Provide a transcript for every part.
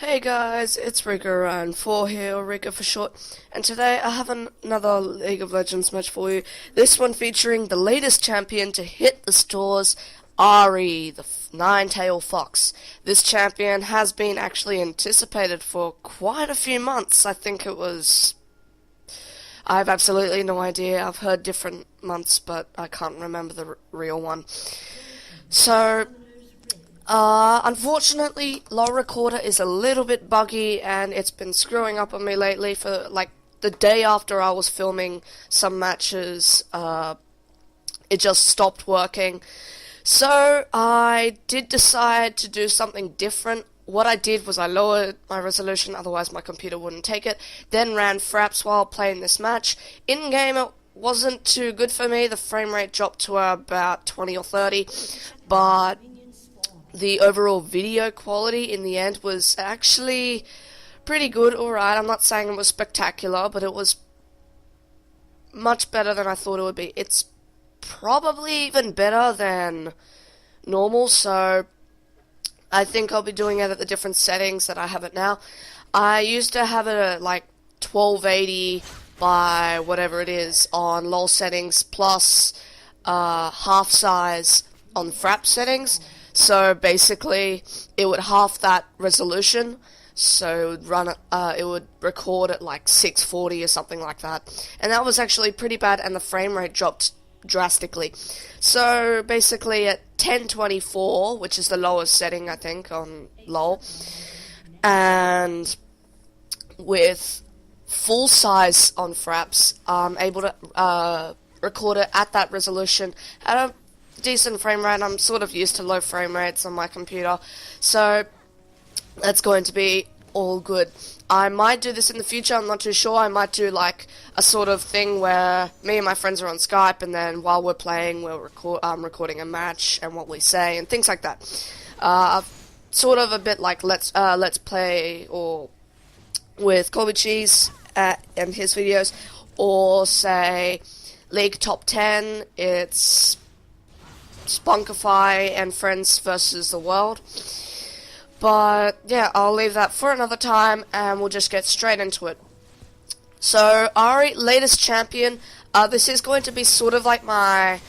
Hey guys, it's Rigger and 4 here, or Rigger for short, and today I have another League of Legends match for you. This one featuring the latest champion to hit the stores, Ahri, the nine-tailed fox. This champion has been actually anticipated for quite a few months. I think it was... I have absolutely no idea. I've heard different months, but I can't remember the real one. So... unfortunately, LoL Recorder is a little bit buggy and it's been screwing up on me lately. For like the day after I was filming some matches, it just stopped working. So I did decide to do something different. What I did was I lowered my resolution, otherwise my computer wouldn't take it, then ran fraps while playing this match. In game it wasn't too good for me, the frame rate dropped to about 20 or 30, but the overall video quality in the end was actually pretty good, alright. I'm not saying it was spectacular, but it was much better than I thought it would be. It's probably even better than normal, so I think I'll be doing it at the different settings that I have it now. I used to have it at like 1280 by whatever it is on LOL settings, plus half size on frap settings. So basically, it would half that resolution, so it would record at like 640 or something like that, and that was actually pretty bad, and the frame rate dropped drastically. So basically, at 1024, which is the lowest setting I think on LoL, and with full size on fraps, I'm able to record it at that resolution at a decent frame rate. I'm sort of used to low frame rates on my computer, so that's going to be all good. I might do this in the future, I'm not too sure. I might do like a sort of thing where me and my friends are on Skype, and then while we're playing, we're recording a match and what we say and things like that. Sort of a bit like let's play, or with Colby Cheese and his videos, or say League Top 10. It's Spunkify and Friends versus the World. But yeah, I'll leave that for another time and we'll just get straight into it. So, Ahri, latest champion. This is going to be sort of like my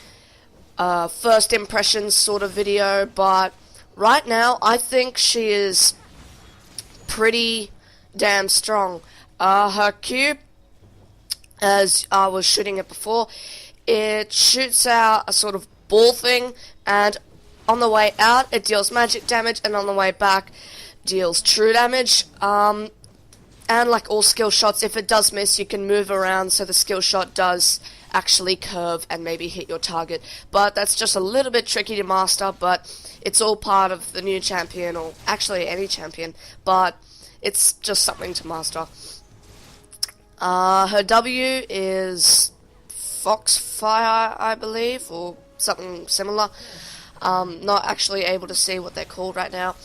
first impressions sort of video, but right now I think she is pretty damn strong. Her Q, as I was shooting it before, it shoots out a sort of ball thing, and on the way out it deals magic damage, and on the way back deals true damage. And like all skill shots, if it does miss, you can move around so the skill shot does actually curve and maybe hit your target, but that's just a little bit tricky to master. But it's all part of the new champion, or actually any champion, but it's just something to master. Her W is Foxfire, I believe, or something similar. Not actually able to see what they're called right now,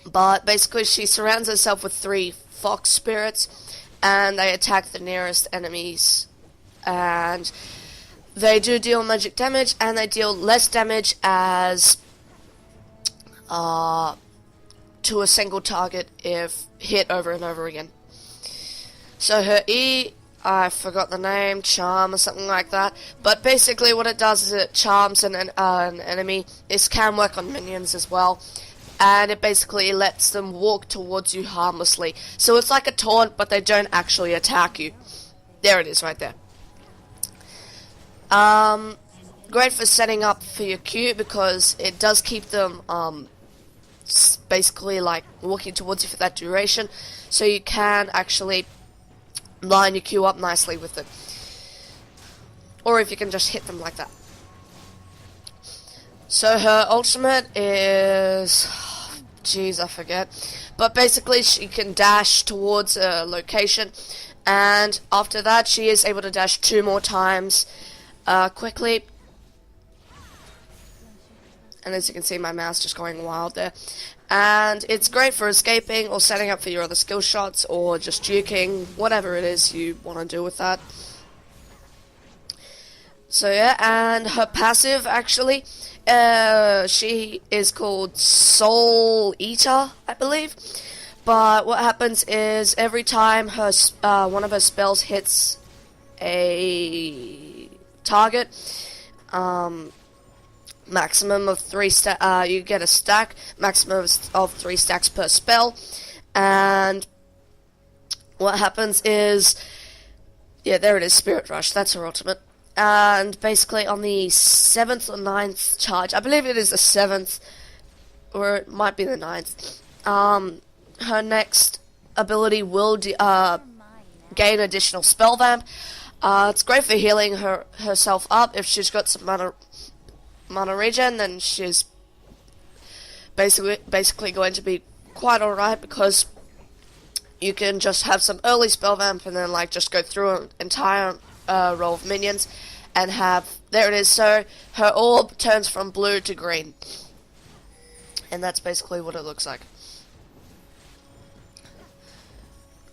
but basically she surrounds herself with 3 fox spirits, and they attack the nearest enemies, and they do deal magic damage, and they deal less damage as to a single target if hit over and over again. So her E, I forgot the name, Charm or something like that, but basically what it does is it charms an enemy. This can work on minions as well, and it basically lets them walk towards you harmlessly. So it's like a taunt, but they don't actually attack you. There it is right there. Great for setting up for your Q, because it does keep them basically like walking towards you for that duration, so you can actually line your Q up nicely with it, or if you can just hit them like that. So her ultimate is, jeez, I forget, but basically she can dash towards a location, and after that she is able to dash 2 more times quickly. And as you can see, my mouse just going wild there. And it's great for escaping, or setting up for your other skill shots, or just juking, whatever it is you want to do with that. So yeah, and her passive, actually, she is called Soul Eater, I believe. But what happens is every time her one of her spells hits a target, maximum of 3 you get a stack, maximum of 3 stacks per spell, and what happens is, yeah, there it is, Spirit Rush, that's her ultimate, and basically on the 7th or 9th charge, I believe it is the 7th, or it might be the 9th, her next ability will gain additional spell vamp. It's great for healing herself up. If she's got some mana regen, then she's basically going to be quite alright, because you can just have some early spell vamp and then like just go through an entire row of minions and have, there it is, so her orb turns from blue to green, and that's basically what it looks like.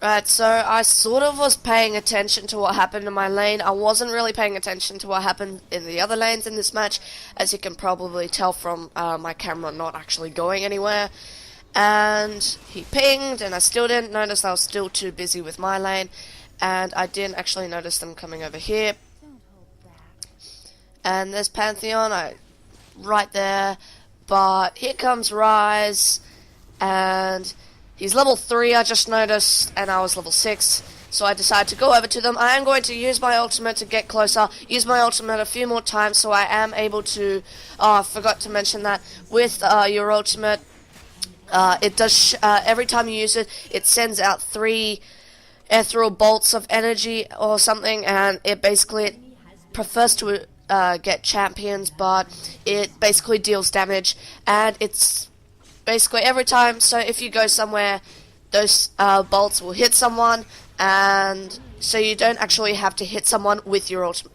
Right, so I sort of was paying attention to what happened in my lane. I wasn't really paying attention to what happened in the other lanes in this match, as you can probably tell from my camera not actually going anywhere. And he pinged, and I still didn't notice. I was still too busy with my lane, and I didn't actually notice them coming over here. And there's Pantheon, right there, but here comes Rise, and he's level 3, I just noticed, and I was level 6, so I decided to go over to them. I am going to use my ultimate to get closer, use my ultimate a few more times, so I am able to, I forgot to mention that, with your ultimate, it does, every time you use it, it sends out 3 ethereal bolts of energy or something, and it basically prefers to get champions, but it basically deals damage, and it's basically every time, so if you go somewhere, those bolts will hit someone, and so you don't actually have to hit someone with your ultimate.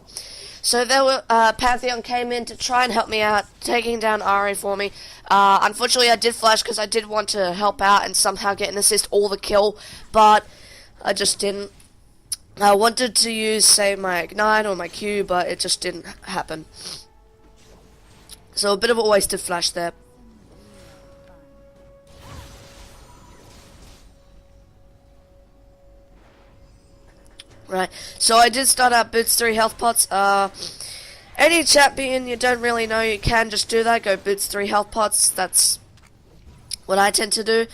So there were, Pantheon came in to try and help me out, taking down Ahri for me. Unfortunately I did flash because I did want to help out and somehow get an assist or the kill, but I just didn't. I wanted to use, say, my Ignite or my Q, but it just didn't happen. So a bit of a wasted flash there. Right, so I did start out boots 3 health pots. Any champion you don't really know, you can just do that, go boots 3 health pots. That's what I tend to do.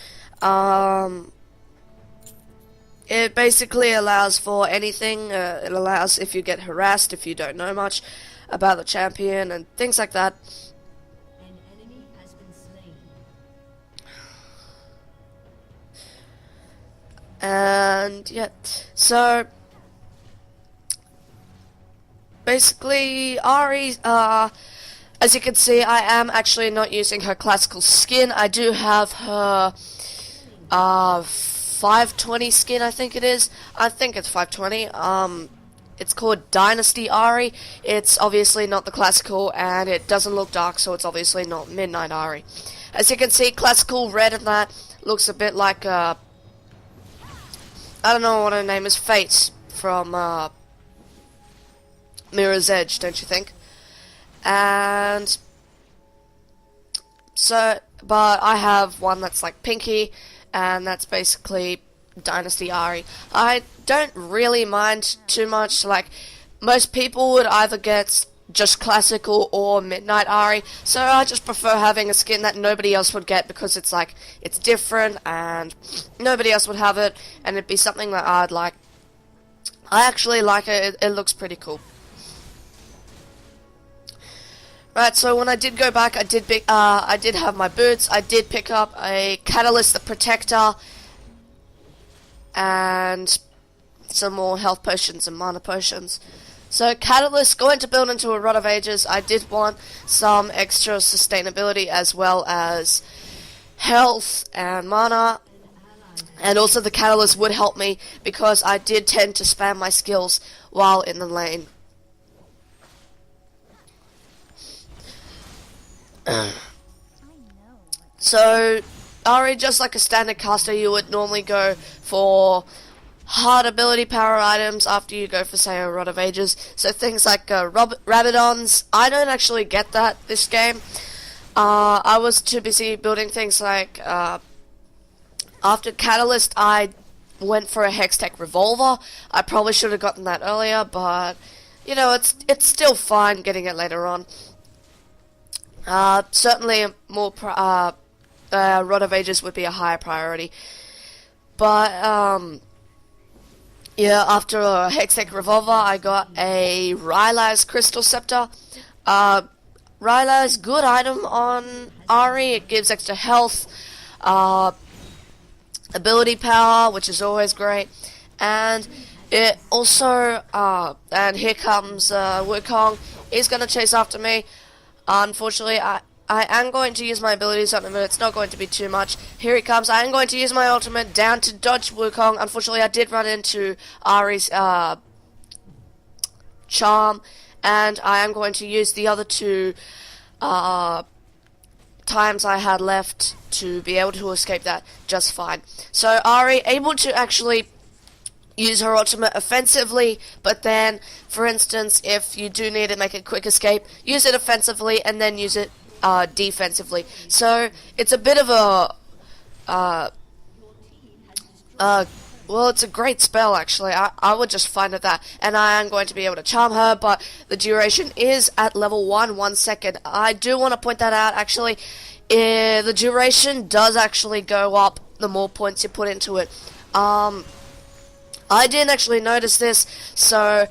It basically allows for anything. It allows if you get harassed, if you don't know much about the champion, and things like that. An enemy has been slain. And yeah, so basically Ahri, as you can see, I am actually not using her classical skin. I do have her 520 skin, I think it is. I think it's 520. It's called Dynasty Ahri. It's obviously not the classical, and it doesn't look dark, so it's obviously not Midnight Ahri. As you can see, classical red and that looks a bit like I don't know what her name is, Fates from Mirror's Edge, don't you think? And so, but I have one that's like pinky, and that's basically Dynasty Ahri. I don't really mind too much. Like, most people would either get just classical or Midnight Ahri, so I just prefer having a skin that nobody else would get, because it's like, it's different and nobody else would have it, and it'd be something that I'd like. I actually like it. It looks pretty cool. Right, so when I did go back, I did have my boots. I did pick up a Catalyst, the Protector, and some more health potions and mana potions. So Catalyst, going to build into a Rod of Ages, I did want some extra sustainability as well as health and mana. And also the Catalyst would help me because I did tend to spam my skills while in the lane. So, Ahri, just like a standard caster, you would normally go for hard ability power items after you go for, say, a Rod of Ages. So things like Rabadons, I don't actually get that this game. I was too busy building things like After Catalyst, I went for a Hextech Revolver. I probably should have gotten that earlier, but you know, it's still fine getting it later on. Certainly more Rod of Ages would be a higher priority. But yeah, after a Hextech Revolver, I got a Rylai's Crystal Scepter. Rylai's good item on Ahri. It gives extra health, ability power, which is always great, and it also, and here comes Wukong. He's going to chase after me. Unfortunately, I am going to use my abilities on him, but it's not going to be too much. Here he comes. I am going to use my ultimate down to dodge Wukong. Unfortunately, I did run into Ahri's charm, and I am going to use the other two times I had left to be able to escape that just fine. So Ahri able to actually use her ultimate offensively, but then, for instance, if you do need to make a quick escape, use it offensively and then use it defensively. So it's a bit of a well, it's a great spell, actually. I would just find it that. And I am going to be able to charm her, but the duration is at level 1 second. I do want to point that out, actually. The duration does actually go up the more points you put into it. I didn't actually notice this, so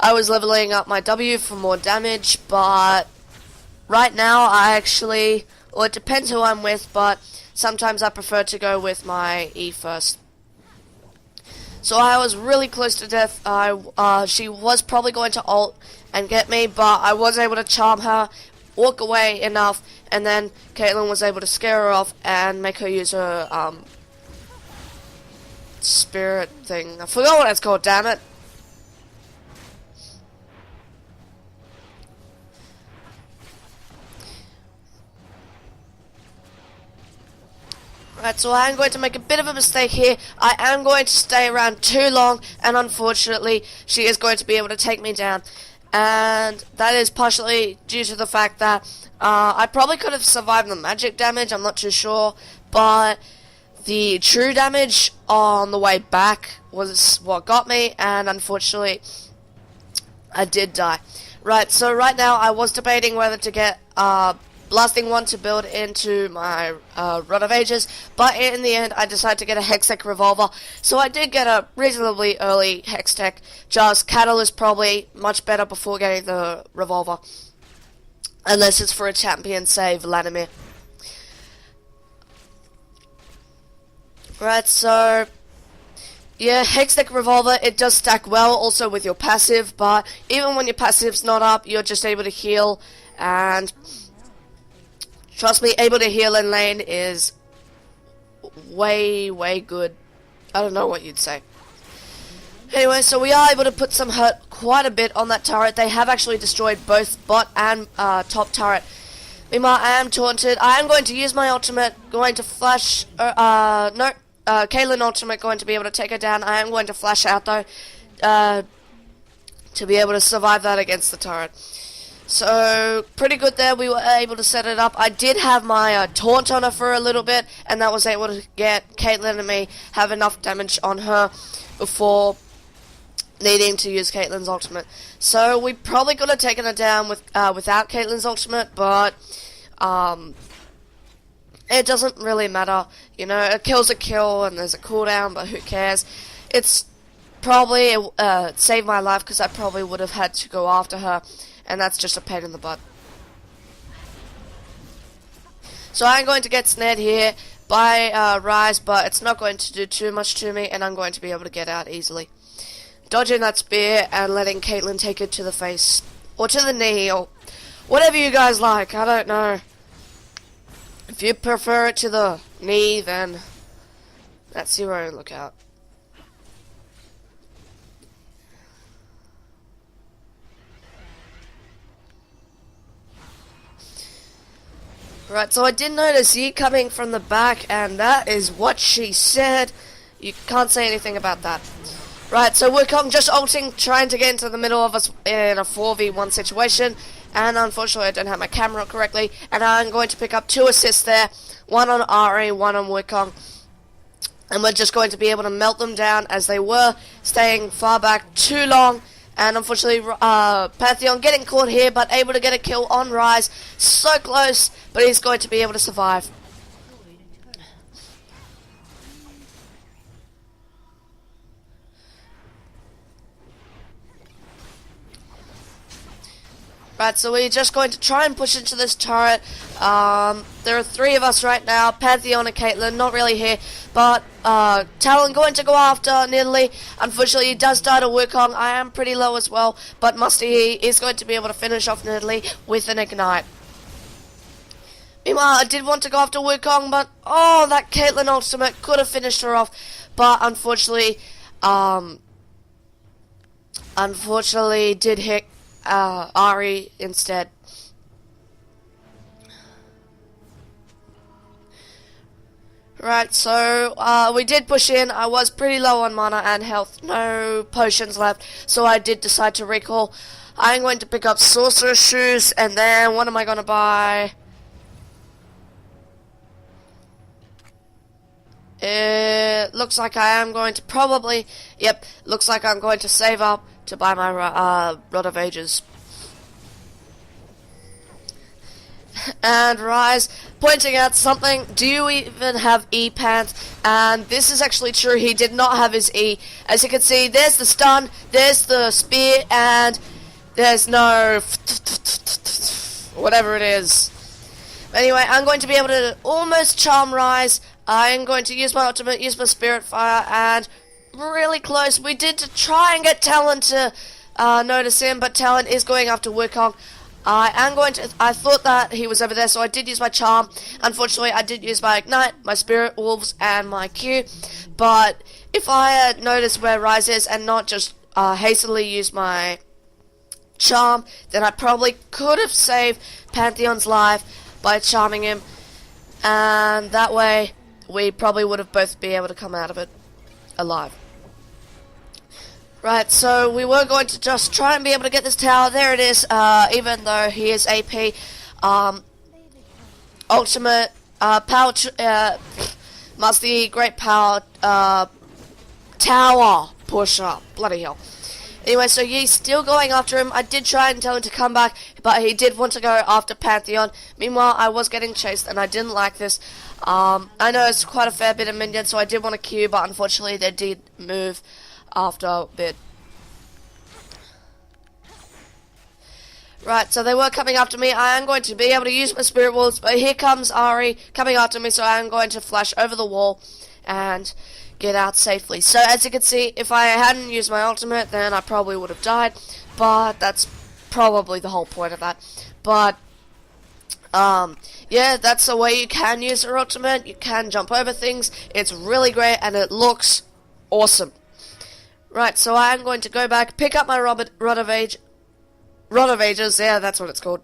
I was leveling up my W for more damage, but right now I actually, well, it depends who I'm with, but sometimes I prefer to go with my E first. So I was really close to death. She was probably going to ult and get me, but I was able to charm her, walk away enough, and then Caitlyn was able to scare her off and make her use her spirit thing. I forgot what it's called, damn it. Right, so I am going to make a bit of a mistake here. I am going to stay around too long, and unfortunately, she is going to be able to take me down. And that is partially due to the fact that I probably could have survived the magic damage, I'm not too sure, but the true damage on the way back was what got me, and unfortunately, I did die. Right, so right now I was debating whether to get Blasting One to build into my Rod of Ages, but in the end I decided to get a Hextech Revolver, so I did get a reasonably early Hextech, just Catalyst probably much better before getting the Revolver, unless it's for a champion, say Vladimir. Right, so yeah, Hextech Revolver, it does stack well also with your passive, but even when your passive's not up, you're just able to heal, and trust me, able to heal in lane is way good. I don't know what you'd say. Anyway, so we are able to put some hurt quite a bit on that turret. They have actually destroyed both bot and top turret. Meanwhile, I am taunted. I am going to use my ultimate, going to flash, Caitlyn ultimate, going to be able to take her down. I am going to flash out though, to be able to survive that against the turret. So, pretty good there, we were able to set it up. I did have my taunt on her for a little bit, and that was able to get Caitlyn and me have enough damage on her before needing to use Caitlyn's ultimate. So, we probably could have taken her down with without Caitlyn's ultimate, but it doesn't really matter. You know, a kill's a kill, and there's a cooldown, but who cares? It's probably saved my life, because I probably would have had to go after her, and that's just a pain in the butt. So I'm going to get snared here by Rise, but it's not going to do too much to me, and I'm going to be able to get out easily. Dodging that spear and letting Caitlyn take it to the face, or to the knee, or whatever you guys like, I don't know. If you prefer it to the knee, then that's your own lookout. Right, so I did notice Yi coming from the back, and that is what she said. You can't say anything about that. Right, so Wukong just ulting, trying to get into the middle of us in a 4v1 situation, and unfortunately I don't have my camera correctly, and I'm going to pick up 2 assists there, one on Ahri, one on Wukong. And we're just going to be able to melt them down, as they were staying far back too long. And unfortunately, Pantheon getting caught here, but able to get a kill on Rise. So close, but he's going to be able to survive. Right, so we're just going to try and push into this turret. There are 3 of us right now. Pantheon and Caitlyn, not really here. But Talon going to go after Nidalee. Unfortunately, he does die to Wukong. I am pretty low as well. But Musty is going to be able to finish off Nidalee with an Ignite. Meanwhile, I did want to go after Wukong, but oh, that Caitlyn ultimate could have finished her off. But unfortunately, did hit Ahri instead. Right, so we did push in. I was pretty low on mana and health, no potions left, so I did decide to recall. I'm going to pick up Sorcerer's Shoes, and then what am I going to buy? It looks like I am going to probably, yep, looks like I'm going to save up to buy my Rod of Ages. And Rise pointing out something. Do you even have E pants? And this is actually true. He did not have his E. As you can see, there's the stun, there's the spear, and there's no whatever it is. Anyway, I'm going to be able to almost charm Rise. I'm going to use my ultimate, use my Spirit Fire, and really close. We did to try and get Talon to notice him, but Talon is going after Wukong. I thought that he was over there, so I did use my charm. Unfortunately, I did use my Ignite, my Spirit Wolves, and my Q. But if I had noticed where Rise is and not just hastily used my charm, then I probably could have saved Pantheon's life by charming him. And that way, we probably would have both been able to come out of it alive. Right, so we were going to just try and be able to get this tower. There it is, even though he is AP. Ultimate, power, Musty, great power, tower pusher. Bloody hell. Anyway, so he's still going after him. I did try and tell him to come back, but he did want to go after Pantheon. Meanwhile, I was getting chased, and I didn't like this. I know it's quite a fair bit of minions, so I did want to queue, but unfortunately they did move after a bit. Right, so they were coming after me. I am going to be able to use my Spirit Wolves, but here comes Ahri coming after me, so I am going to flash over the wall and get out safely. So as you can see, if I hadn't used my ultimate, then I probably would have died, but that's probably the whole point of that. But yeah, that's the way you can use your ultimate. You can jump over things. It's really great, and it looks awesome. Right, so I am going to go back, pick up my Rod of Ages, yeah, that's what it's called,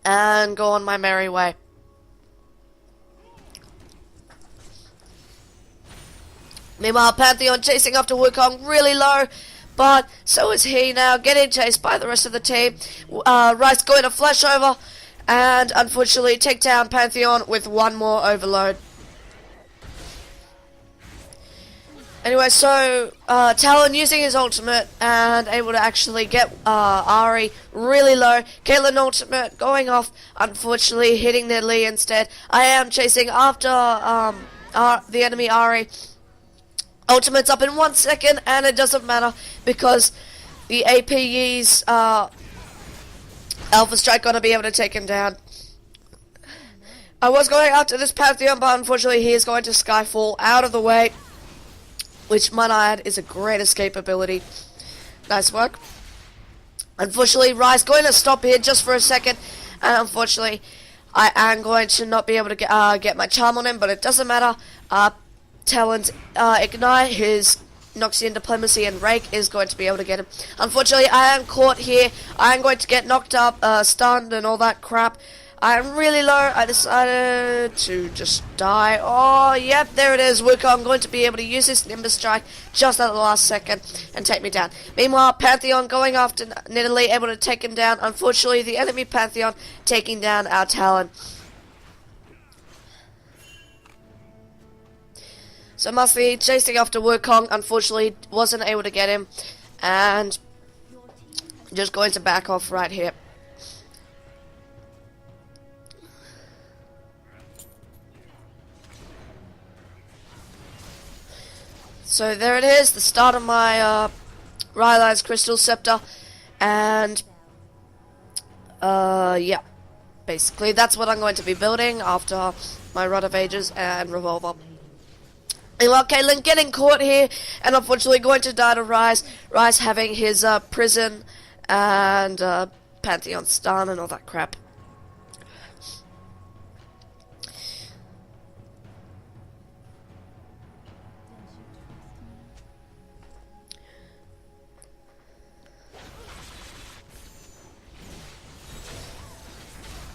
and go on my merry way. Meanwhile, Pantheon chasing after Wukong really low, but so is he now, getting chased by the rest of the team. Rice going to flash over, and unfortunately take down Pantheon with one more overload. Anyway, so Talon using his ultimate and able to actually get Ahri really low. Caitlyn ultimate going off, unfortunately hitting Nidalee instead. I am chasing after the enemy Ahri. Ultimate's up in 1 second, and it doesn't matter because the AP's Alpha Strike gonna be able to take him down. I was going after this Pantheon, but unfortunately he is going to Skyfall out of the way, which, might I add, is a great escape ability. Nice work. Unfortunately, Rise going to stop here just for a second, and unfortunately, I am going to not be able to get my charm on him, but it doesn't matter. Talon's Ignite, his Noxian Diplomacy, and Rake is going to be able to get him. Unfortunately, I am caught here. I am going to get knocked up, stunned, and all that crap. I am really low. I decided to just die. Oh, yep, there it is. Wukong going to be able to use his Nimbus Strike just at the last second and take me down. Meanwhile, Pantheon going after Nidalee, able to take him down. Unfortunately, the enemy Pantheon taking down our Talon. So Musty chasing after Wukong, unfortunately wasn't able to get him, and just going to back off right here. So there it is, the start of my Rylai's Crystal Scepter, and yeah, basically that's what I'm going to be building after my Rod of Ages and Revolver. Meanwhile, Caitlyn getting caught here, and unfortunately going to die to Ryze. Ryze having his prison and Pantheon stun and all that crap.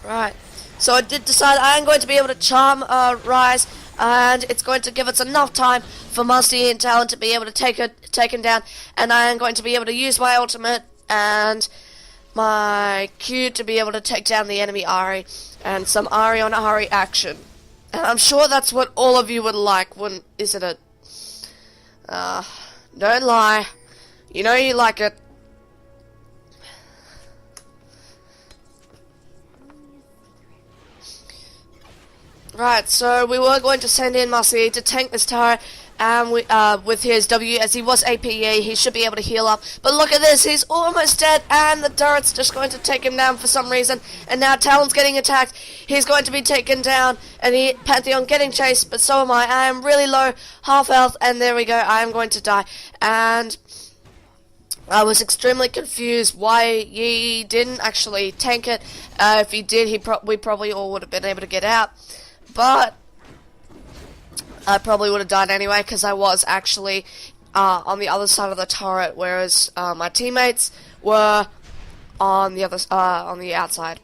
Right, so I did decide I am going to be able to charm Ryze, and it's going to give us enough time for Musty and Talon to be able to take him down, and I am going to be able to use my ultimate and my Q to be able to take down the enemy Ahri, and some Ahri on Ahri action. And I'm sure that's what all of you would like, wouldn't, isn't it? Don't lie. You know you like it. Right, so we were going to send in Musty to tank this turret, and with his W, as he was APE, he should be able to heal up. But look at this, he's almost dead, and the turret's just going to take him down for some reason. And now Talon's getting attacked, he's going to be taken down, and Pantheon getting chased, but so am I. I am really low, half health, and there we go, I am going to die. And I was extremely confused why he didn't actually tank it. If he did, we probably all would have been able to get out. But I probably would have died anyway, because I was actually on the other side of the turret, whereas my teammates were on the outside.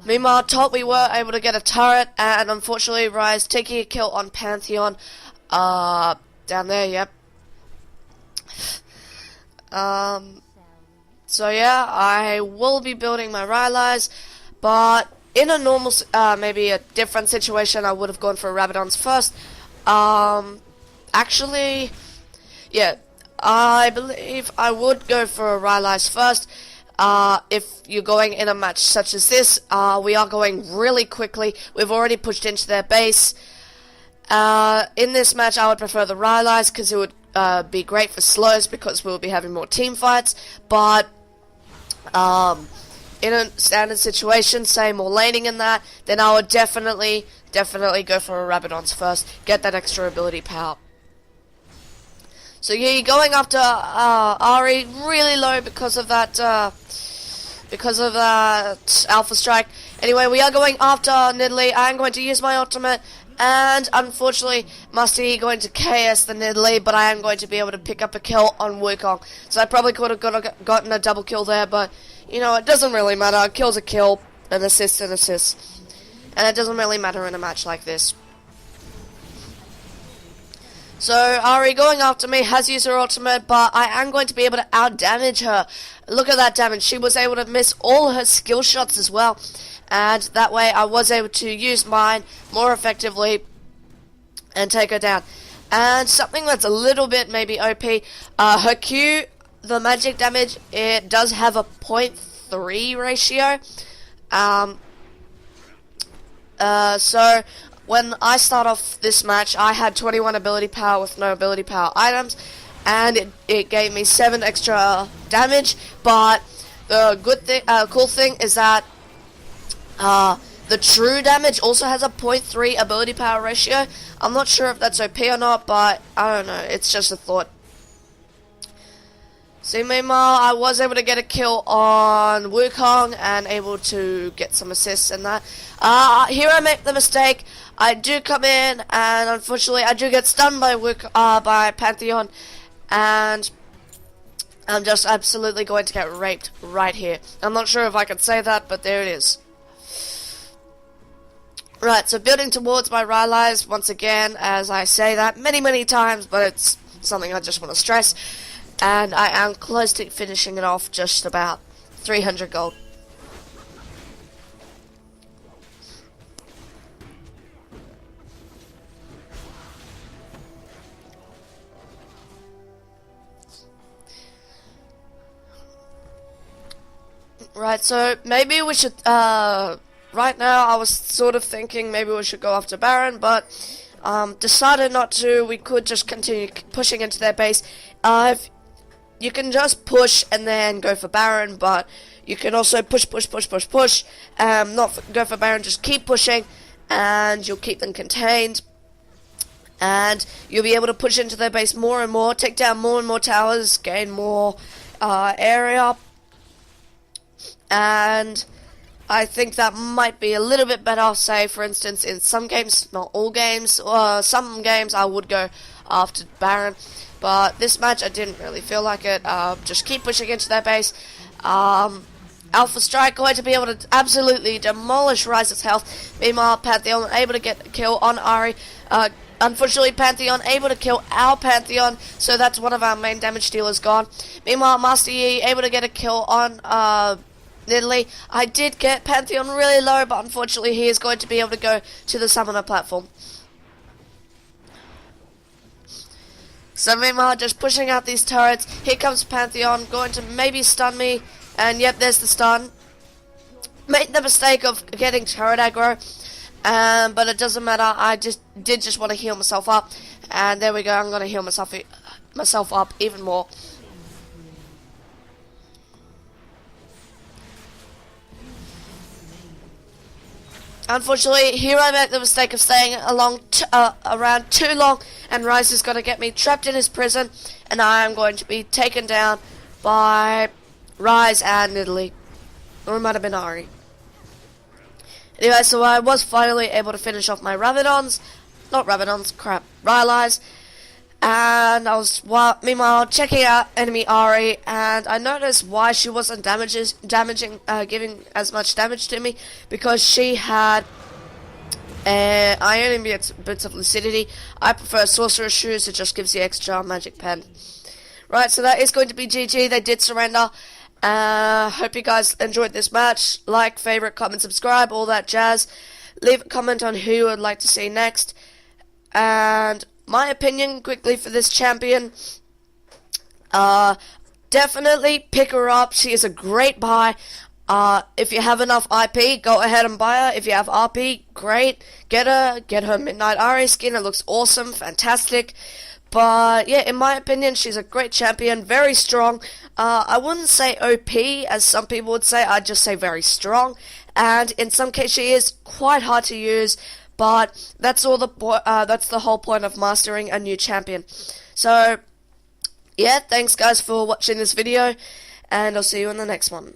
Meanwhile, top we were able to get a turret, and unfortunately, Ryze taking a kill on Pantheon. Down there, yep. So yeah, I will be building my Rylai's, but in a normal, maybe a different situation, I would have gone for Rabadons first. Actually, yeah, I believe I would go for a Rylai's first. If you're going in a match such as this, we are going really quickly. We've already pushed into their base. In this match, I would prefer the Rylai's because it would be great for slows because we'll be having more team fights. But in a standard situation, say more laning in that, then I would definitely go for a Rabadons first, get that extra ability power. So yeah, you're going after Ahri really low because of that Alpha Strike. Anyway, we are going after Nidalee. I am going to use my ultimate, and unfortunately, Musty going to KS the Nidalee, but I am going to be able to pick up a kill on Wukong. So I probably could have gotten a double kill there, but you know, it doesn't really matter. A kill's a kill, an assist's an assist. And it doesn't really matter in a match like this. So, Ahri going after me, has used her ultimate, but I am going to be able to out-damage her. Look at that damage. She was able to miss all her skill shots as well. And that way, I was able to use mine more effectively and take her down. And something that's a little bit maybe OP, her Q, the magic damage, it does have a 0.3 ratio. So when I start off this match, I had 21 ability power with no ability power items, and it gave me 7 extra damage. But the cool thing is that the true damage also has a 0.3 ability power ratio. I'm not sure if that's OP or not, but I don't know. It's just a thought. So meanwhile, I was able to get a kill on Wukong and able to get some assists and that. Here I make the mistake. I do come in, and unfortunately I do get stunned by by Pantheon, and I'm just absolutely going to get raped right here. I'm not sure if I can say that, but there it is. Right, so building towards my Rylai's once again, as I say that many times, but it's something I just want to stress. And I am close to finishing it off, just about 300 gold. Right, so maybe we should, right now I was sort of thinking maybe we should go after Baron, but decided not to. We could just continue pushing into their base. If you can just push and then go for Baron, but you can also push, not go for Baron, just keep pushing, and you'll keep them contained. And you'll be able to push into their base more and more, take down more and more towers, gain more area. And I think that might be a little bit better, say for instance in some games, not all games, some games I would go after Baron, but this match I didn't really feel like it. Just keep pushing into their base. Alpha Strike going to be able to absolutely demolish Ryze's health. Meanwhile, Pantheon able to get a kill on Ahri. Unfortunately, Pantheon able to kill our Pantheon, so that's one of our main damage dealers gone. Meanwhile, Master Yi able to get a kill on Nidalee. I did get Pantheon really low, but unfortunately he is going to be able to go to the summoner platform. So meanwhile, just pushing out these turrets. Here comes Pantheon, going to maybe stun me. And yep, there's the stun. Made the mistake of getting turret aggro. But it doesn't matter. I just want to heal myself up. And there we go. I'm going to heal myself up even more. Unfortunately, here I make the mistake of staying around too long, and Ryze is going to get me trapped in his prison, and I am going to be taken down by Ryze and Nidalee. Or it might have been Ahri. Anyway, so I was finally able to finish off my Rylai's, and I was meanwhile checking out enemy Ahri, and I noticed why she wasn't giving as much damage to me, because she had iron and bits of lucidity. I prefer sorcerer's shoes, it just gives you extra magic pen. Right, so that is going to be GG. They did surrender. Hope you guys enjoyed this match. Like, favorite, comment, subscribe, all that jazz. Leave a comment on who you would like to see next. And my opinion quickly for this champion, definitely pick her up. She is a great buy. If you have enough IP, go ahead and buy her. If you have RP, great. Get her Midnight Ahri skin. It looks awesome, fantastic. But yeah, in my opinion, she's a great champion, very strong. I wouldn't say OP as some people would say. I'd just say very strong. And in some cases, she is quite hard to use. But that's the whole point of mastering a new champion. So yeah, thanks guys for watching this video, and I'll see you in the next one.